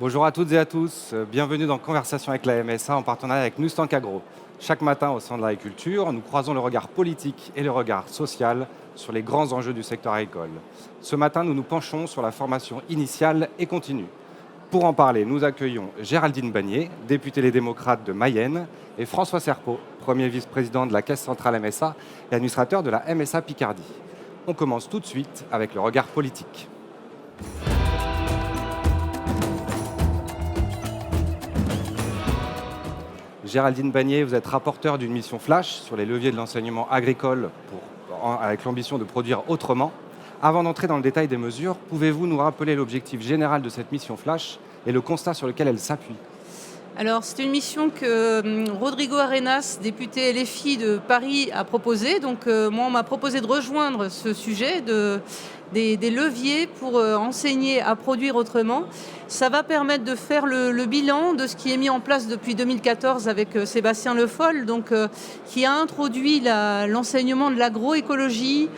Bonjour à toutes et à tous, bienvenue dans Conversation avec la MSA en partenariat avec Nustank Agro. Chaque matin au sein de l'agriculture, nous croisons le regard politique et le regard social sur les grands enjeux du secteur agricole. Ce matin, nous nous penchons sur la formation initiale et continue. Pour en parler, nous accueillons Géraldine Bagnier, députée Les Démocrates de Mayenne, et François Serpeau, premier vice-président de la Caisse centrale MSA et administrateur de la MSA Picardie. On commence tout de suite avec le regard politique. Géraldine Bagnier, vous êtes rapporteure d'une mission flash sur les leviers de l'enseignement agricole avec l'ambition de produire autrement. Avant d'entrer dans le détail des mesures, pouvez-vous nous rappeler l'objectif général de cette mission flash et le constat sur lequel elle s'appuie ? Alors, c'est une mission que Rodrigo Arenas, député LFI de Paris, a proposée. Donc, moi, on m'a proposé de rejoindre ce sujet des leviers pour enseigner à produire autrement. Ça va permettre de faire le bilan de ce qui est mis en place depuis 2014 avec Sébastien Le Foll, donc, qui a introduit l'enseignement de l'agroécologie.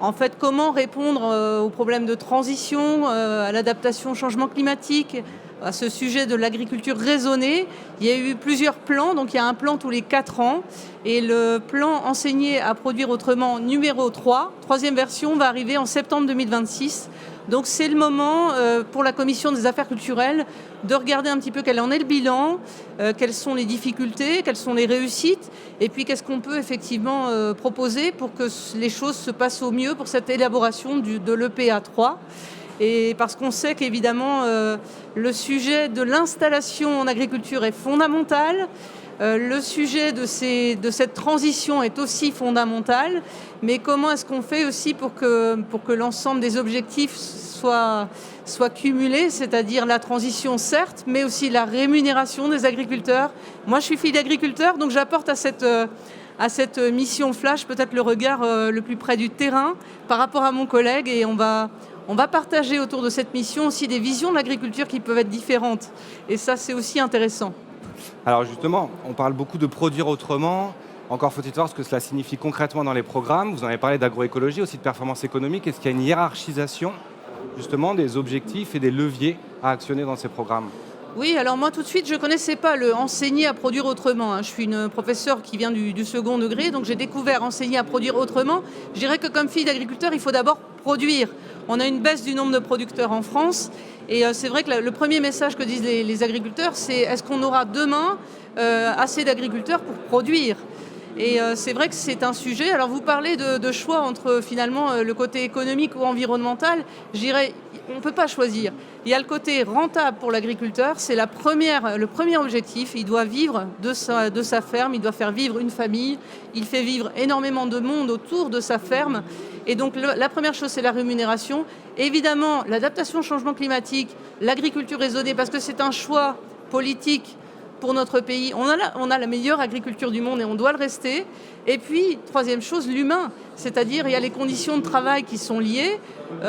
En fait, comment répondre aux problèmes de transition, à l'adaptation au changement climatique, à ce sujet de l'agriculture raisonnée. Il y a eu plusieurs plans, donc il y a un plan tous les 4 ans. Et le plan enseigner à produire autrement numéro 3, troisième version, va arriver en septembre 2026. Donc c'est le moment pour la Commission des affaires culturelles de regarder un petit peu quel en est le bilan, quelles sont les difficultés, quelles sont les réussites, et puis qu'est-ce qu'on peut effectivement proposer pour que les choses se passent au mieux pour cette élaboration de l'EPA 3. Et parce qu'on sait qu'évidemment, le sujet de l'installation en agriculture est fondamental, le sujet de cette transition est aussi fondamental, mais comment est-ce qu'on fait aussi pour que l'ensemble des objectifs soient cumulés, c'est-à-dire la transition certes, mais aussi la rémunération des agriculteurs. Moi, je suis fille d'agriculteur, donc j'apporte à cette mission flash peut-être le regard le plus près du terrain par rapport à mon collègue, et on va partager autour de cette mission aussi des visions de l'agriculture qui peuvent être différentes. Et ça, c'est aussi intéressant. Alors justement, on parle beaucoup de produire autrement. Encore faut-il voir ce que cela signifie concrètement dans les programmes. Vous en avez parlé d'agroécologie, aussi de performance économique. Est-ce qu'il y a une hiérarchisation justement des objectifs et des leviers à actionner dans ces programmes ? Oui, alors moi tout de suite, je ne connaissais pas le enseigner à produire autrement. Je suis une professeure qui vient du second degré, donc j'ai découvert enseigner à produire autrement. Je dirais que comme fille d'agriculteur, il faut d'abord produire. On a une baisse du nombre de producteurs en France, et c'est vrai que le premier message que disent les agriculteurs, c'est est-ce qu'on aura demain assez d'agriculteurs pour produire ? Et c'est vrai que c'est un sujet. Alors vous parlez de choix entre finalement le côté économique ou environnemental. Je dirais, on ne peut pas choisir. Il y a le côté rentable pour l'agriculteur, c'est le premier objectif. Il doit vivre de sa ferme, il doit faire vivre une famille. Il fait vivre énormément de monde autour de sa ferme. Et donc la première chose, c'est la rémunération. Évidemment, l'adaptation au changement climatique, l'agriculture raisonnée, parce que c'est un choix politique pour notre pays. On a la meilleure agriculture du monde et on doit le rester. Et puis, troisième chose, l'humain. C'est-à-dire, il y a les conditions de travail qui sont liées.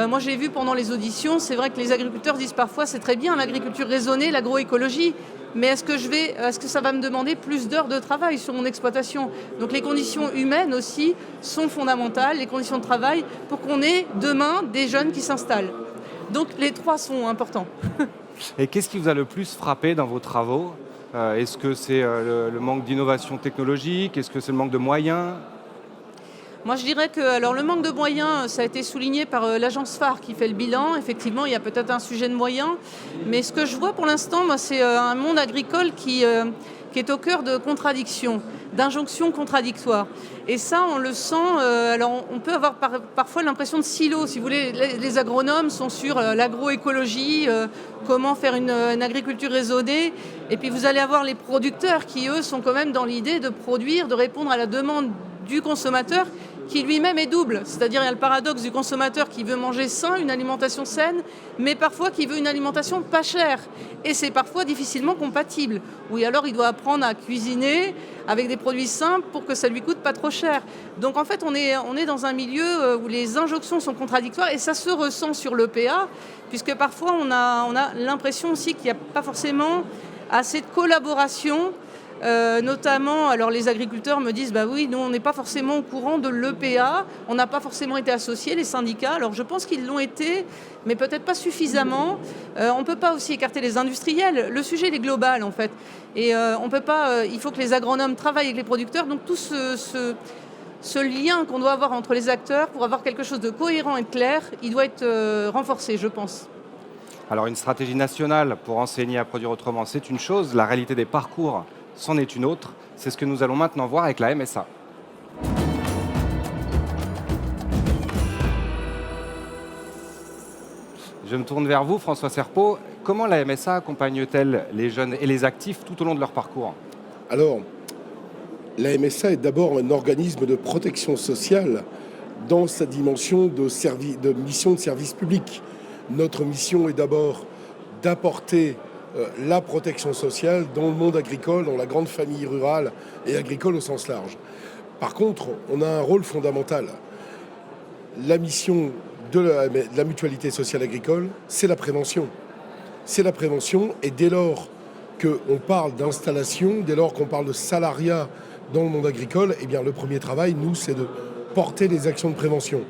Moi, j'ai vu pendant les auditions, c'est vrai que les agriculteurs disent parfois, c'est très bien l'agriculture raisonnée, l'agroécologie, mais est-ce que ça va me demander plus d'heures de travail sur mon exploitation ? Donc les conditions humaines aussi sont fondamentales, les conditions de travail, pour qu'on ait demain des jeunes qui s'installent. Donc les trois sont importants. Et qu'est-ce qui vous a le plus frappé dans vos travaux ? Est-ce que c'est le manque d'innovation technologique ? Est-ce que c'est le manque de moyens ? Moi, je dirais que le manque de moyens, ça a été souligné par l'agence phare qui fait le bilan. Effectivement, il y a peut-être un sujet de moyens. Mais ce que je vois pour l'instant, moi, c'est un monde agricole qui est au cœur de contradictions, d'injonctions contradictoires. Et ça, on le sent. Alors, on peut avoir parfois l'impression de silo. Si vous voulez, les agronomes sont sur l'agroécologie, comment faire une agriculture raisonnée. Et puis, vous allez avoir les producteurs qui, eux, sont quand même dans l'idée de produire, de répondre à la demande du consommateur, qui lui-même est double. C'est-à-dire, il y a le paradoxe du consommateur qui veut manger sain, une alimentation saine, mais parfois qui veut une alimentation pas chère. Et c'est parfois difficilement compatible. Oui, alors il doit apprendre à cuisiner avec des produits simples pour que ça lui coûte pas trop cher. Donc en fait, on est dans un milieu où les injonctions sont contradictoires, et ça se ressent sur l'EPA, puisque parfois on a l'impression aussi qu'il n'y a pas forcément assez de collaboration Notamment, alors les agriculteurs me disent, bah oui, nous on n'est pas forcément au courant de l'EPA, on n'a pas forcément été associés, les syndicats. Alors je pense qu'ils l'ont été, mais peut-être pas suffisamment. On ne peut pas aussi écarter les industriels. Le sujet il est global en fait. Et on peut pas, il faut que les agronomes travaillent avec les producteurs. Donc tout ce lien qu'on doit avoir entre les acteurs pour avoir quelque chose de cohérent et de clair, il doit être renforcé, je pense. Alors une stratégie nationale pour enseigner à produire autrement, c'est une chose. La réalité des parcours, c'en est une autre. C'est ce que nous allons maintenant voir avec la MSA. Je me tourne vers vous, François Serpeau. Comment la MSA accompagne-t-elle les jeunes et les actifs tout au long de leur parcours? Alors, la MSA est d'abord un organisme de protection sociale dans sa dimension de mission de service public. Notre mission est d'abord d'apporter la protection sociale dans le monde agricole, dans la grande famille rurale et agricole au sens large. Par contre, on a un rôle fondamental. La mission de la mutualité sociale agricole, c'est la prévention. C'est la prévention et dès lors qu'on parle d'installation, dès lors qu'on parle de salariat dans le monde agricole, eh bien le premier travail, nous, c'est de porter les actions de prévention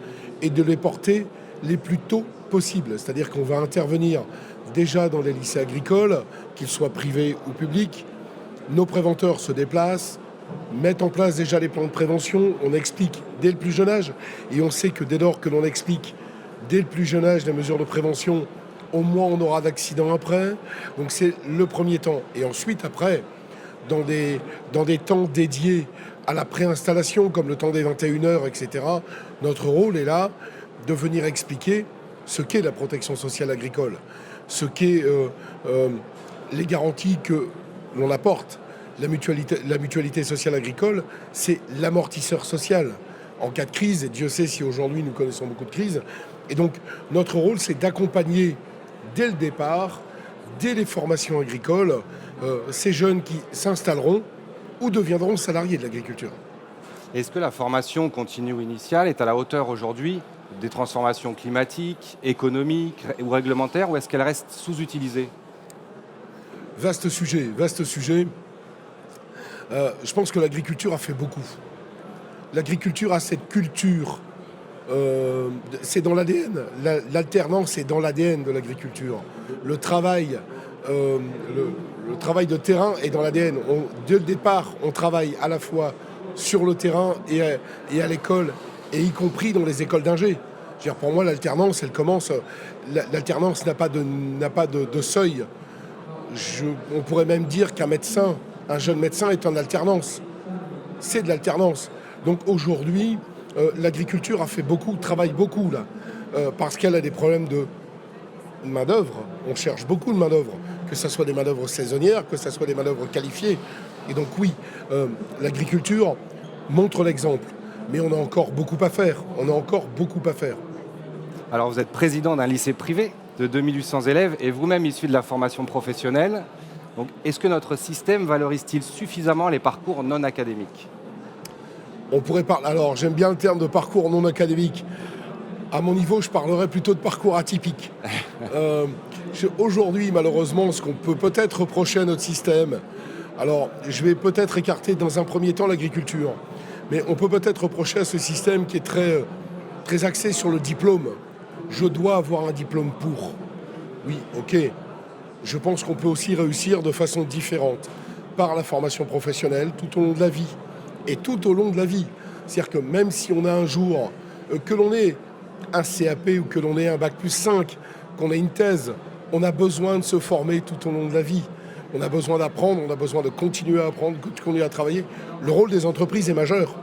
et de les porter les plus tôt possible. C'est-à-dire qu'on va intervenir déjà dans les lycées agricoles, qu'ils soient privés ou publics. Nos préventeurs se déplacent, mettent en place déjà les plans de prévention. On explique dès le plus jeune âge. Et on sait que dès lors que l'on explique dès le plus jeune âge les mesures de prévention, au moins on aura d'accidents après. Donc c'est le premier temps. Et ensuite, après, dans des temps dédiés à la préinstallation, comme le temps des 21h, etc., notre rôle est là de venir expliquer ce qu'est la protection sociale agricole, ce qu'est les garanties que l'on apporte. La mutualité sociale agricole, c'est l'amortisseur social en cas de crise, et Dieu sait si aujourd'hui nous connaissons beaucoup de crises. Et donc notre rôle, c'est d'accompagner dès le départ, dès les formations agricoles, ces jeunes qui s'installeront ou deviendront salariés de l'agriculture. Est-ce que la formation continue ou initiale est à la hauteur aujourd'hui des transformations climatiques, économiques ou réglementaires, ou est-ce qu'elle reste sous-utilisée? Vaste sujet, vaste sujet. Je pense que l'agriculture a fait beaucoup. L'agriculture a cette culture, c'est dans l'ADN. L'alternance est dans l'ADN de l'agriculture. Le travail de terrain est dans l'ADN. Dès le départ, on travaille à la fois sur le terrain et à l'école, et y compris dans les écoles d'ingé. Pour moi, l'alternance, elle commence. L'alternance n'a pas de seuil. On pourrait même dire qu'un médecin, un jeune médecin est en alternance. C'est de l'alternance. Donc aujourd'hui, l'agriculture a fait beaucoup, travaille beaucoup là, parce qu'elle a des problèmes de main-d'œuvre. On cherche beaucoup de main-d'œuvre, que ce soit des main-d'œuvre saisonnières, que ce soit des main-d'œuvre qualifiées. Et donc oui, l'agriculture montre l'exemple. Mais on a encore beaucoup à faire. On a encore beaucoup à faire. Alors vous êtes président d'un lycée privé de 2800 élèves et vous-même issu de la formation professionnelle. Donc, est-ce que notre système valorise-t-il suffisamment les parcours non académiques? On pourrait parler. Alors j'aime bien le terme de parcours non académique. À mon niveau, je parlerais plutôt de parcours atypique. Aujourd'hui, malheureusement, ce qu'on peut peut-être reprocher à notre système, alors je vais peut-être écarter dans un premier temps l'agriculture, mais on peut peut-être reprocher à ce système qui est très, très axé sur le diplôme. Je dois avoir un diplôme pour. Oui, ok. Je pense qu'on peut aussi réussir de façon différente par la formation professionnelle tout au long de la vie. Et tout au long de la vie. C'est-à-dire que même si on a un jour, que l'on ait un CAP ou que l'on ait un bac plus 5, qu'on ait une thèse, on a besoin de se former tout au long de la vie. On a besoin d'apprendre, on a besoin de continuer à apprendre, de continuer à travailler. Le rôle des entreprises est majeur.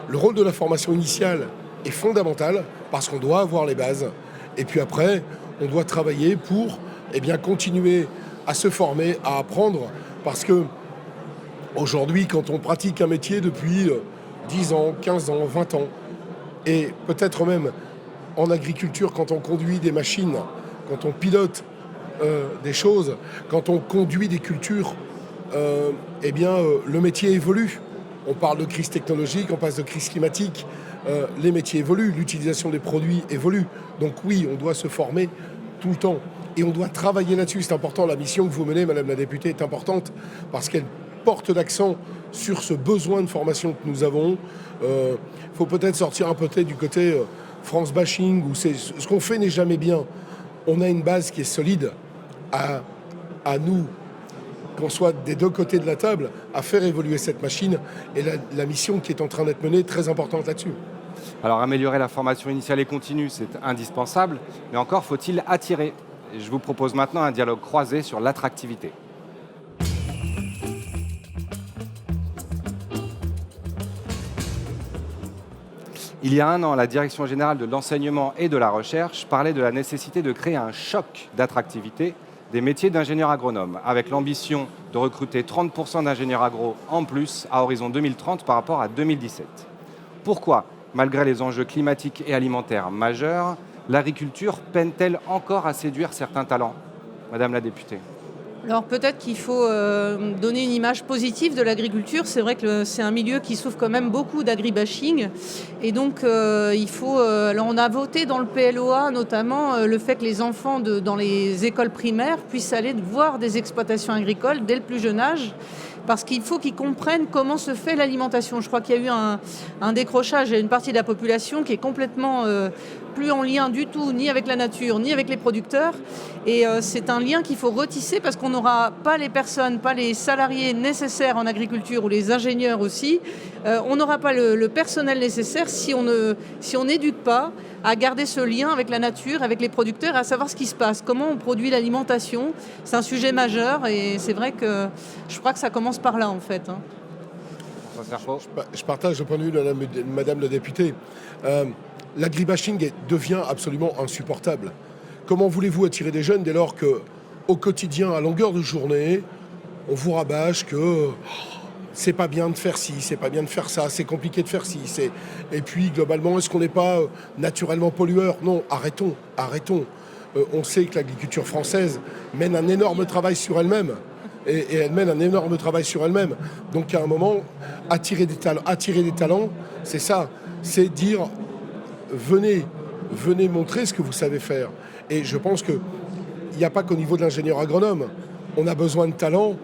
Le rôle de la formation initiale est fondamental parce qu'on doit avoir les bases. Et puis après, on doit travailler pour continuer à se former, à apprendre. Parce que aujourd'hui, quand on pratique un métier depuis 10 ans, 15 ans, 20 ans, et peut-être même en agriculture, quand on conduit des machines, quand on pilote des choses, quand on conduit des cultures, le métier évolue. On parle de crise technologique, on passe de crise climatique, les métiers évoluent, l'utilisation des produits évolue. Donc oui, on doit se former tout le temps. Et on doit travailler là-dessus, c'est important. La mission que vous menez, Madame la députée, est importante parce qu'elle porte l'accent sur ce besoin de formation que nous avons. Il faut peut-être sortir un peu du côté France bashing, où ce qu'on fait n'est jamais bien. On a une base qui est solide à nous, qu'on soit des deux côtés de la table, à faire évoluer cette machine, et la mission qui est en train d'être menée est très importante là-dessus. Alors améliorer la formation initiale et continue, c'est indispensable, mais encore faut-il attirer. Et je vous propose maintenant un dialogue croisé sur l'attractivité. Il y a un an, la Direction générale de l'enseignement et de la recherche parlait de la nécessité de créer un choc d'attractivité des métiers d'ingénieur agronome, avec l'ambition de recruter 30% d'ingénieurs agro en plus à horizon 2030 par rapport à 2017. Pourquoi, malgré les enjeux climatiques et alimentaires majeurs, l'agriculture peine-t-elle encore à séduire certains talents ? Madame la députée. Alors peut-être qu'il faut donner une image positive de l'agriculture. C'est vrai que c'est un milieu qui souffre quand même beaucoup d'agribashing. Et donc il faut... alors on a voté dans le PLOA notamment le fait que les enfants dans les écoles primaires puissent aller voir des exploitations agricoles dès le plus jeune âge. Parce qu'il faut qu'ils comprennent comment se fait l'alimentation. Je crois qu'il y a eu un décrochage. Il y a une partie de la population qui est complètement plus en lien du tout, ni avec la nature, ni avec les producteurs. Et c'est un lien qu'il faut retisser parce qu'on n'aura pas les personnes, pas les salariés nécessaires en agriculture ou les ingénieurs aussi. On n'aura pas le personnel nécessaire si on n'éduque pas à garder ce lien avec la nature, avec les producteurs, à savoir ce qui se passe, comment on produit l'alimentation. C'est un sujet majeur et c'est vrai que je crois que ça commence par là en fait. Je partage le point de vue de Madame la députée. L'agribashing devient absolument insupportable. Comment voulez-vous attirer des jeunes dès lors qu'au quotidien, à longueur de journée, on vous rabâche que c'est pas bien de faire ci, c'est pas bien de faire ça, c'est compliqué de faire ci. Et puis, globalement, est-ce qu'on n'est pas naturellement pollueur ? Non, arrêtons. On sait que l'agriculture française mène un énorme travail sur elle-même. Et elle mène un énorme travail sur elle-même. Donc, à un moment, attirer des talents, c'est ça. C'est dire, venez montrer ce que vous savez faire. Et je pense qu'il n'y a pas qu'au niveau de l'ingénieur agronome. On a besoin de talents.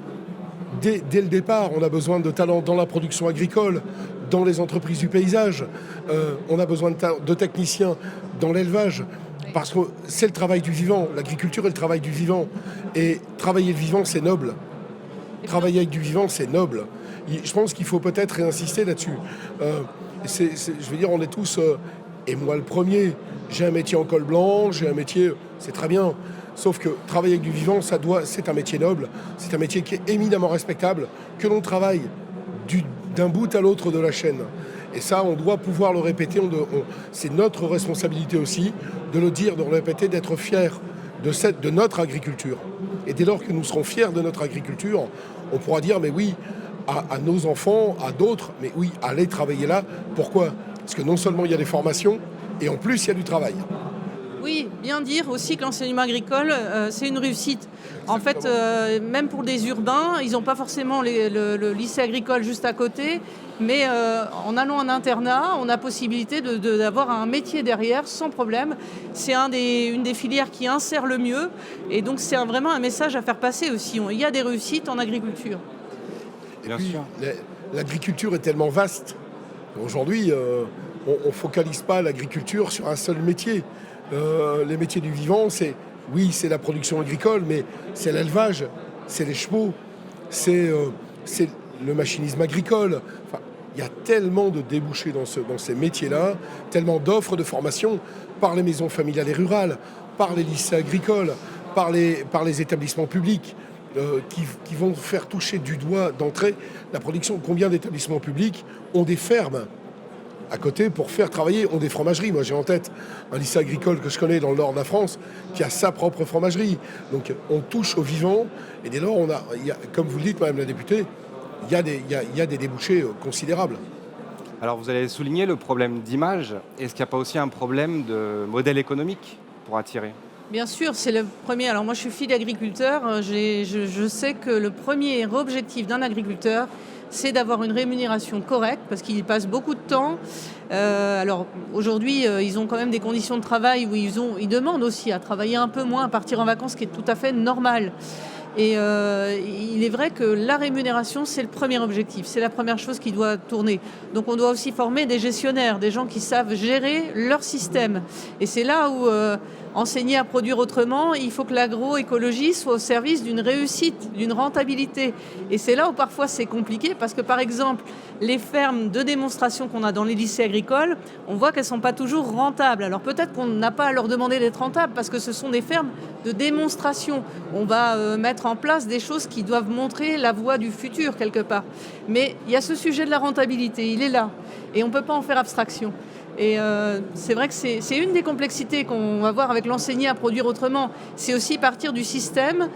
Dès le départ, on a besoin de talents dans la production agricole, dans les entreprises du paysage. On a besoin de techniciens dans l'élevage, parce que c'est le travail du vivant. L'agriculture est le travail du vivant. Et travailler le vivant, c'est noble. Travailler avec du vivant, c'est noble. Je pense qu'il faut peut-être réinsister là-dessus. Je veux dire, on est tous, et moi le premier, j'ai un métier en col blanc, j'ai un métier, c'est très bien. Sauf que travailler avec du vivant, c'est un métier noble, c'est un métier qui est éminemment respectable, que l'on travaille d'un bout à l'autre de la chaîne. Et ça, on doit pouvoir le répéter, c'est notre responsabilité aussi de le dire, de le répéter, d'être fiers de notre agriculture. Et dès lors que nous serons fiers de notre agriculture, on pourra dire, mais oui, à nos enfants, à d'autres, mais oui, allez travailler là. Pourquoi ? Parce que non seulement il y a des formations, et en plus il y a du travail. Oui, bien dire aussi que l'enseignement agricole, c'est une réussite. En fait, même pour des urbains, ils n'ont pas forcément le lycée agricole juste à côté, mais en allant en internat, on a possibilité d'avoir un métier derrière sans problème. C'est une des filières qui insère le mieux, et donc c'est vraiment un message à faire passer aussi. Il y a des réussites en agriculture. Et puis, l'agriculture est tellement vaste. Aujourd'hui, on ne focalise pas l'agriculture sur un seul métier. Les métiers du vivant, c'est la production agricole, mais c'est l'élevage, c'est les chevaux, c'est le machinisme agricole. Enfin, il y a tellement de débouchés dans ces métiers-là, tellement d'offres de formation par les maisons familiales et rurales, par les lycées agricoles, par les établissements publics qui vont faire toucher du doigt d'entrée la production. Combien d'établissements publics ont des fermes à côté pour faire travailler, ont des fromageries. Moi, j'ai en tête un lycée agricole que je connais dans le nord de la France qui a sa propre fromagerie. Donc, on touche au vivant. Et dès lors, comme vous le dites, Madame la députée, il y a des débouchés considérables. Alors, vous avez souligné le problème d'image. Est-ce qu'il n'y a pas aussi un problème de modèle économique pour attirer ? Bien sûr, c'est le premier. Alors moi, je suis fille d'agriculteur. Je sais que le premier objectif d'un agriculteur, c'est d'avoir une rémunération correcte parce qu'il passe beaucoup de temps. Alors aujourd'hui, ils ont quand même des conditions de travail où ils demandent aussi à travailler un peu moins, à partir en vacances, ce qui est tout à fait normal. Et il est vrai que la rémunération, c'est le premier objectif, c'est la première chose qui doit tourner. Donc on doit aussi former des gestionnaires, des gens qui savent gérer leur système. Et c'est là où enseigner à produire autrement, il faut que l'agroécologie soit au service d'une réussite, d'une rentabilité. Et c'est là où parfois c'est compliqué parce que par exemple, les fermes de démonstration qu'on a dans les lycées agricoles, on voit qu'elles ne sont pas toujours rentables. Alors peut-être qu'on n'a pas à leur demander d'être rentables parce que ce sont des fermes de démonstration. On va mettre en place des choses qui doivent montrer la voie du futur quelque part. Mais il y a ce sujet de la rentabilité, il est là. Et on ne peut pas en faire abstraction. Et c'est vrai que c'est une des complexités qu'on va voir avec l'enseigner à produire autrement. C'est aussi partir du système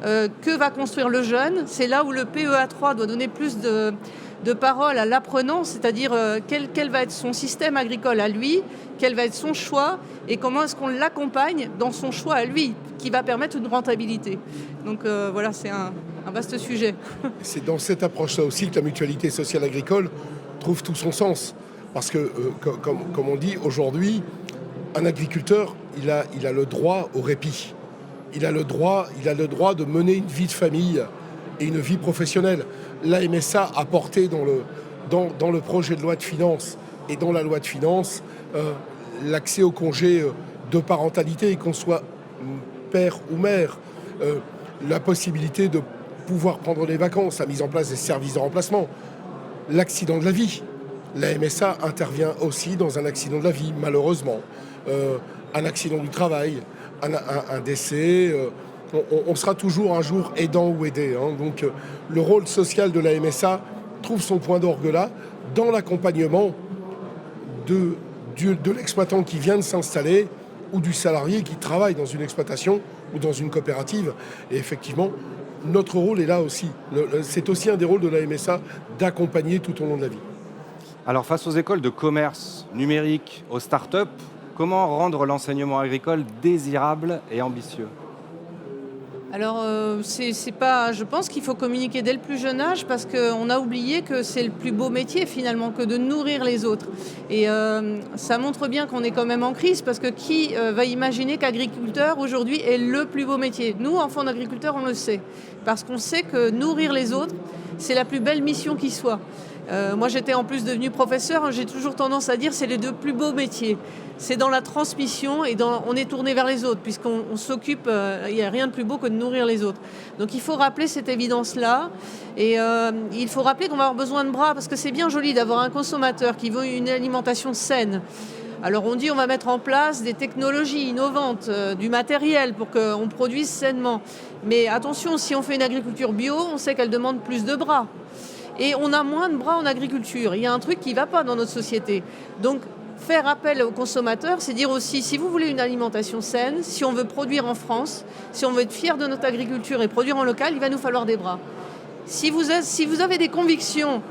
que va construire le jeune. C'est là où le PEA3 doit donner plus de parole à l'apprenant, c'est-à-dire quel va être son système agricole à lui, quel va être son choix et comment est-ce qu'on l'accompagne dans son choix à lui, qui va permettre une rentabilité. Donc voilà, c'est un vaste sujet. C'est dans cette approche-là aussi que la mutualité sociale agricole trouve tout son sens. Parce que, comme on dit, aujourd'hui, un agriculteur, il a le droit au répit. Il a le droit de mener une vie de famille et une vie professionnelle. La MSA a porté dans le projet de loi de finances et dans la loi de finances l'accès au congé de parentalité, qu'on soit père ou mère, la possibilité de pouvoir prendre des vacances, la mise en place des services de remplacement, l'accident de la vie. La MSA intervient aussi dans un accident de la vie, malheureusement. Un accident du travail, un décès. On sera toujours un jour aidant ou aidé. Donc le rôle social de la MSA trouve son point d'orgue là, dans l'accompagnement de l'exploitant qui vient de s'installer ou du salarié qui travaille dans une exploitation ou dans une coopérative. Et effectivement, notre rôle est là aussi. C'est aussi un des rôles de la MSA d'accompagner tout au long de la vie. Alors face aux écoles de commerce numérique, aux startups, comment rendre l'enseignement agricole désirable et ambitieux ? Alors, je pense qu'il faut communiquer dès le plus jeune âge parce qu'on a oublié que c'est le plus beau métier finalement que de nourrir les autres. Et ça montre bien qu'on est quand même en crise parce que qui va imaginer qu'agriculteur aujourd'hui est le plus beau métier ? Nous, enfants d'agriculteurs, on le sait. Parce qu'on sait que nourrir les autres, c'est la plus belle mission qui soit. Moi, j'étais en plus devenue professeure, j'ai toujours tendance à dire que c'est les deux plus beaux métiers. C'est dans la transmission et on est tourné vers les autres, puisqu'on s'occupe, il n'y a rien de plus beau que de nourrir les autres. Donc il faut rappeler cette évidence-là, et il faut rappeler qu'on va avoir besoin de bras, parce que c'est bien joli d'avoir un consommateur qui veut une alimentation saine. Alors on dit on va mettre en place des technologies innovantes, du matériel pour qu'on produise sainement. Mais attention, si on fait une agriculture bio, on sait qu'elle demande plus de bras. Et on a moins de bras en agriculture. Il y a un truc qui ne va pas dans notre société. Donc, faire appel aux consommateurs, c'est dire aussi, si vous voulez une alimentation saine, si on veut produire en France, si on veut être fier de notre agriculture et produire en local, il va nous falloir des bras. Si vous avez des convictions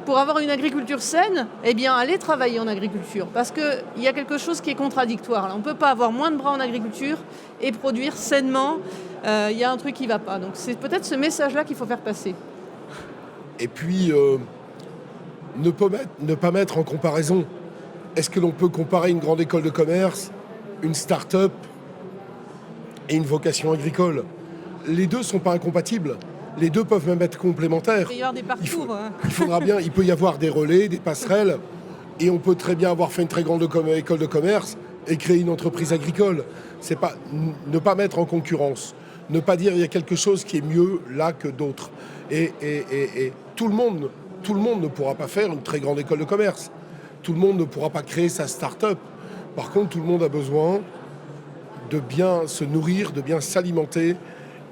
pour avoir une agriculture saine, eh bien, allez travailler en agriculture. Parce qu'il y a quelque chose qui est contradictoire. Là. On ne peut pas avoir moins de bras en agriculture et produire sainement. Il y a un truc qui ne va pas. Donc, c'est peut-être ce message-là qu'il faut faire passer. Et puis, ne pas mettre en comparaison. Est-ce que l'on peut comparer une grande école de commerce, une start-up et une vocation agricole ? Les deux ne sont pas incompatibles. Les deux peuvent même être complémentaires. Il y avoir des parcours. Il peut y avoir des relais, des passerelles. Et on peut très bien avoir fait une très grande école de commerce et créer une entreprise agricole. C'est pas ne pas mettre en concurrence. Ne pas dire il y a quelque chose qui est mieux là que d'autres. Et tout le monde ne pourra pas faire une très grande école de commerce. Tout le monde ne pourra pas créer sa start-up. Par contre, tout le monde a besoin de bien se nourrir, de bien s'alimenter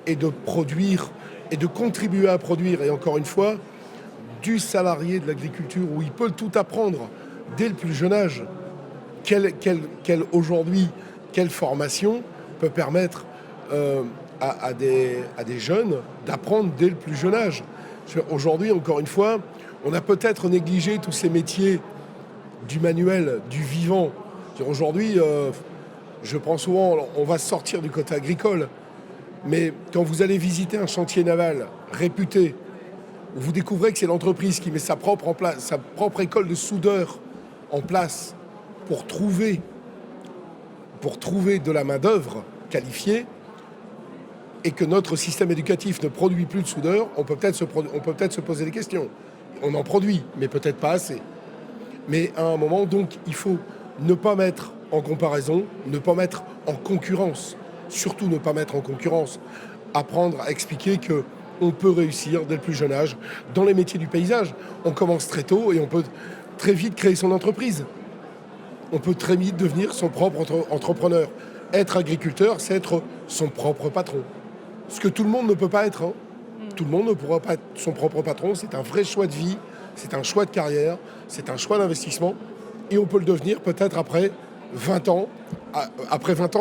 et de produire et de contribuer à produire. Et encore une fois, du salarié de l'agriculture où il peut tout apprendre dès le plus jeune âge. Aujourd'hui, quelle formation peut permettre à des jeunes d'apprendre dès le plus jeune âge. Aujourd'hui, encore une fois, on a peut-être négligé tous ces métiers du manuel, du vivant. Aujourd'hui, je prends souvent, on va sortir du côté agricole, mais quand vous allez visiter un chantier naval réputé, vous découvrez que c'est l'entreprise qui met sa propre école de soudeur en place pour trouver de la main-d'œuvre qualifiée. et que notre système éducatif ne produit plus de soudeurs, on peut peut-être se poser des questions. On en produit, mais peut-être pas assez. Mais à un moment, donc, il faut ne pas mettre en comparaison, ne pas mettre en concurrence, surtout ne pas mettre en concurrence, apprendre à expliquer qu'on peut réussir dès le plus jeune âge dans les métiers du paysage. On commence très tôt et on peut très vite créer son entreprise. On peut très vite devenir son propre entrepreneur. Être agriculteur, c'est être son propre patron. Ce que tout le monde ne peut pas être. Tout le monde ne pourra pas être son propre patron. C'est un vrai choix de vie, c'est un choix de carrière, c'est un choix d'investissement. Et on peut le devenir peut-être après 20 ans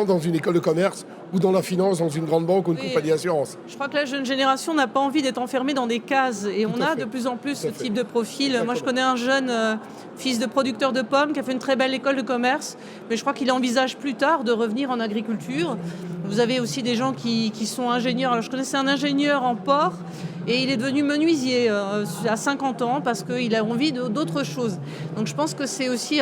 dans une école de commerce ou dans la finance, dans une grande banque ou une compagnie d'assurance. Je crois que la jeune génération n'a pas envie d'être enfermée dans des cases. Et on a de plus en plus ce type de profil. Exactement. Moi, je connais un jeune fils de producteur de pommes qui a fait une très belle école de commerce. Mais je crois qu'il envisage plus tard de revenir en agriculture. Vous avez aussi des gens qui sont ingénieurs. Alors, je connaissais un ingénieur en port et il est devenu menuisier à 50 ans parce qu'il a envie d'autre chose. Donc, je pense que c'est aussi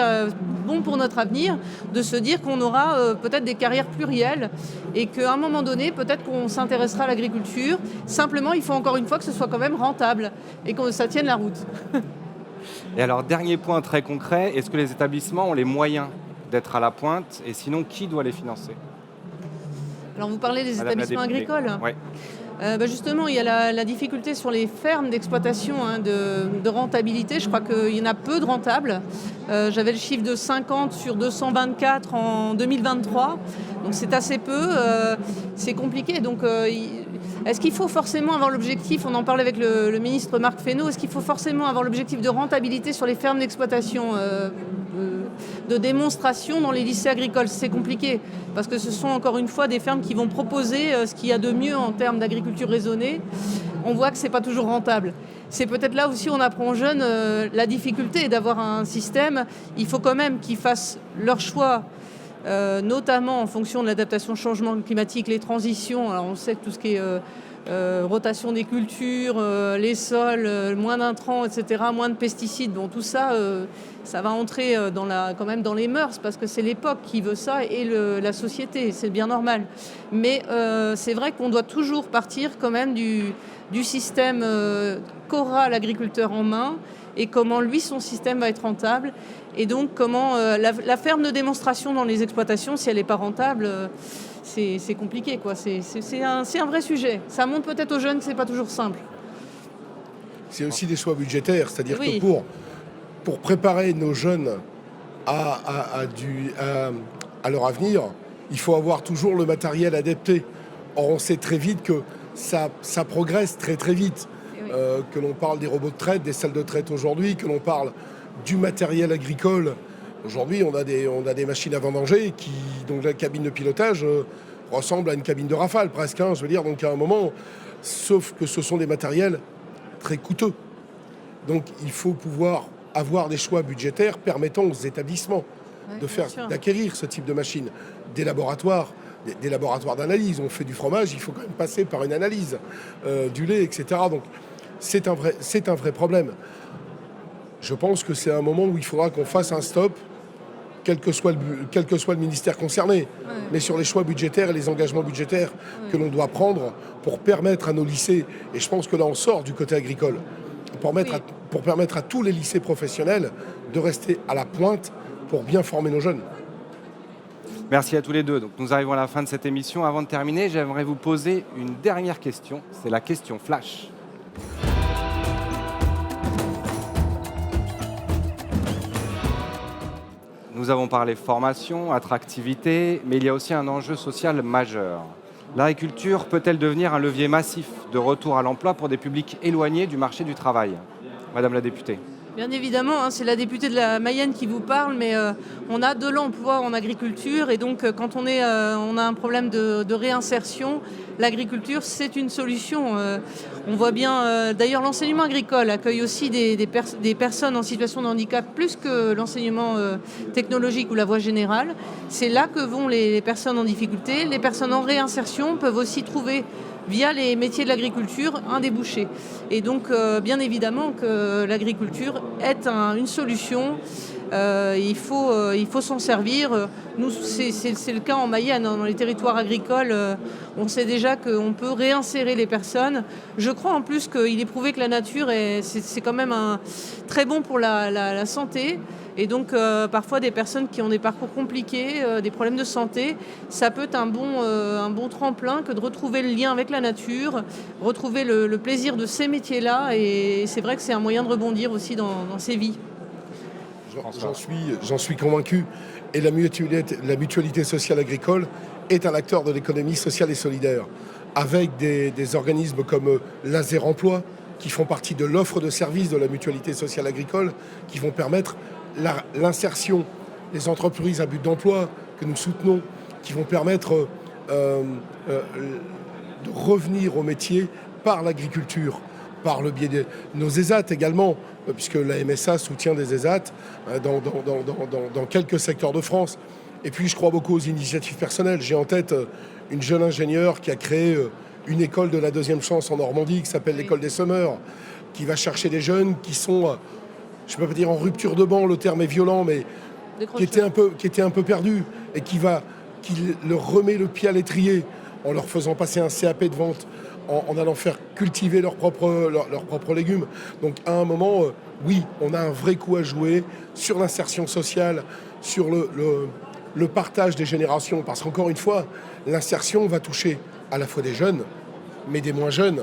bon pour notre avenir de se dire qu'on aura peut-être des carrières plurielles et qu'à un moment donné, peut-être qu'on s'intéressera à l'agriculture. Simplement, il faut encore une fois que ce soit quand même rentable et que ça tienne la route. Et alors, dernier point très concret, est-ce que les établissements ont les moyens d'être à la pointe et sinon, qui doit les financer ? Alors, vous parlez des établissements agricoles ? Oui. Justement, il y a la difficulté sur les fermes d'exploitation de rentabilité. Je crois qu'il y en a peu de rentables. J'avais le chiffre de 50 sur 224 en 2023. Donc c'est assez peu. C'est compliqué. Donc est-ce qu'il faut forcément avoir l'objectif, on en parlait avec le ministre Marc Fesneau, est-ce qu'il faut forcément avoir l'objectif de rentabilité sur les fermes d'exploitation de démonstration dans les lycées agricoles? C'est compliqué parce que ce sont encore une fois des fermes qui vont proposer ce qu'il y a de mieux en termes d'agriculture raisonnée. On voit que ce n'est pas toujours rentable. C'est peut-être là aussi où on apprend aux jeunes la difficulté d'avoir un système. Il faut quand même qu'ils fassent leur choix, notamment en fonction de l'adaptation au changement climatique, les transitions. Alors on sait que tout ce qui est rotation des cultures, les sols, moins d'intrants, etc., moins de pesticides, bon, tout ça, ça va entrer quand même dans les mœurs parce que c'est l'époque qui veut ça et la société, c'est bien normal. Mais c'est vrai qu'on doit toujours partir quand même du système qu'aura l'agriculteur en main et comment lui, son système va être rentable. Et donc comment la ferme de démonstration dans les exploitations, si elle n'est pas rentable, c'est compliqué, quoi. C'est un vrai sujet. Ça montre peut-être aux jeunes que ce n'est pas toujours simple. C'est aussi des choix budgétaires, c'est-à-dire que pour préparer nos jeunes à leur avenir, il faut avoir toujours le matériel adapté. Or, on sait très vite que ça progresse très très vite. Que l'on parle des robots de traite, des salles de traite aujourd'hui, que l'on parle du matériel agricole. Aujourd'hui, on a des machines à vendanger dont la cabine de pilotage ressemble à une cabine de Rafale presque. Je veux dire, donc à un moment, sauf que ce sont des matériels très coûteux. Donc il faut pouvoir avoir des choix budgétaires permettant aux établissements d'acquérir ce type de machines. Des laboratoires d'analyse. On fait du fromage, il faut quand même passer par une analyse du lait, etc. Donc c'est un vrai problème. Je pense que c'est un moment où il faudra qu'on fasse un stop, quel que soit le ministère concerné, mais sur les choix budgétaires et les engagements budgétaires que l'on doit prendre pour permettre à nos lycées, et je pense que là on sort du côté agricole, pour permettre à tous les lycées professionnels de rester à la pointe pour bien former nos jeunes. Merci à tous les deux. Donc, nous arrivons à la fin de cette émission. Avant de terminer, j'aimerais vous poser une dernière question. C'est la question flash. Nous avons parlé formation, attractivité, mais il y a aussi un enjeu social majeur. L'agriculture peut-elle devenir un levier massif de retour à l'emploi pour des publics éloignés du marché du travail ? Madame la députée. Bien évidemment, c'est la députée de la Mayenne qui vous parle, mais on a de l'emploi en agriculture et donc quand on a un problème de réinsertion, l'agriculture c'est une solution. On voit bien, d'ailleurs l'enseignement agricole accueille aussi des personnes en situation de handicap plus que l'enseignement technologique ou la voie générale. C'est là que vont les personnes en difficulté. Les personnes en réinsertion peuvent aussi trouver via les métiers de l'agriculture, un débouché. Et donc, bien évidemment que l'agriculture est une solution il faut s'en servir. Nous, c'est le cas en Mayenne, dans les territoires agricoles. On sait déjà qu'on peut réinsérer les personnes. Je crois en plus qu'il est prouvé que la nature, c'est quand même très bon pour la santé. Et donc, parfois, des personnes qui ont des parcours compliqués, des problèmes de santé, ça peut être un bon tremplin que de retrouver le lien avec la nature, retrouver le plaisir de ces métiers-là. Et c'est vrai que c'est un moyen de rebondir aussi dans ces vies. J'en suis convaincu. Et la mutualité sociale agricole est un acteur de l'économie sociale et solidaire, avec des organismes comme l'Azer Emploi, qui font partie de l'offre de services de la mutualité sociale agricole, qui vont permettre l'insertion des entreprises à but d'emploi que nous soutenons, qui vont permettre de revenir au métier par l'agriculture, par le biais de nos ESAT également, puisque la MSA soutient des ESAT dans quelques secteurs de France. Et puis je crois beaucoup aux initiatives personnelles. J'ai en tête une jeune ingénieure qui a créé une école de la deuxième chance en Normandie qui s'appelle l'école des semeurs, qui va chercher des jeunes qui sont, je ne peux pas dire en rupture de banc, le terme est violent, mais qui étaient un peu perdus et qui leur remet le pied à l'étrier en leur faisant passer un CAP de vente, en allant faire cultiver leurs propres légumes. Donc à un moment, oui, on a un vrai coup à jouer sur l'insertion sociale, sur le partage des générations, parce qu'encore une fois, l'insertion va toucher à la fois des jeunes, mais des moins jeunes.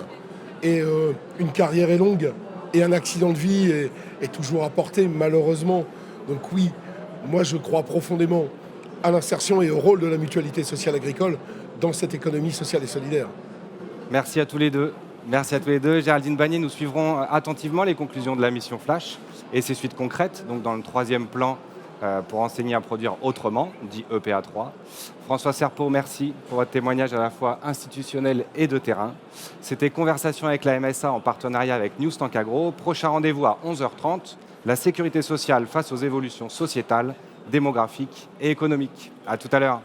Et une carrière est longue, et un accident de vie est toujours à portée, malheureusement. Donc oui, moi je crois profondément à l'insertion et au rôle de la mutualité sociale agricole dans cette économie sociale et solidaire. Merci à tous les deux. Merci à tous les deux. Géraldine Bagné, nous suivrons attentivement les conclusions de la mission Flash et ses suites concrètes, donc dans le 3e plan pour enseigner à produire autrement, dit EPA3. François Serpeau, merci pour votre témoignage à la fois institutionnel et de terrain. C'était Conversation avec la MSA en partenariat avec Newstank Agro. Prochain rendez-vous à 11h30, la sécurité sociale face aux évolutions sociétales, démographiques et économiques. À tout à l'heure.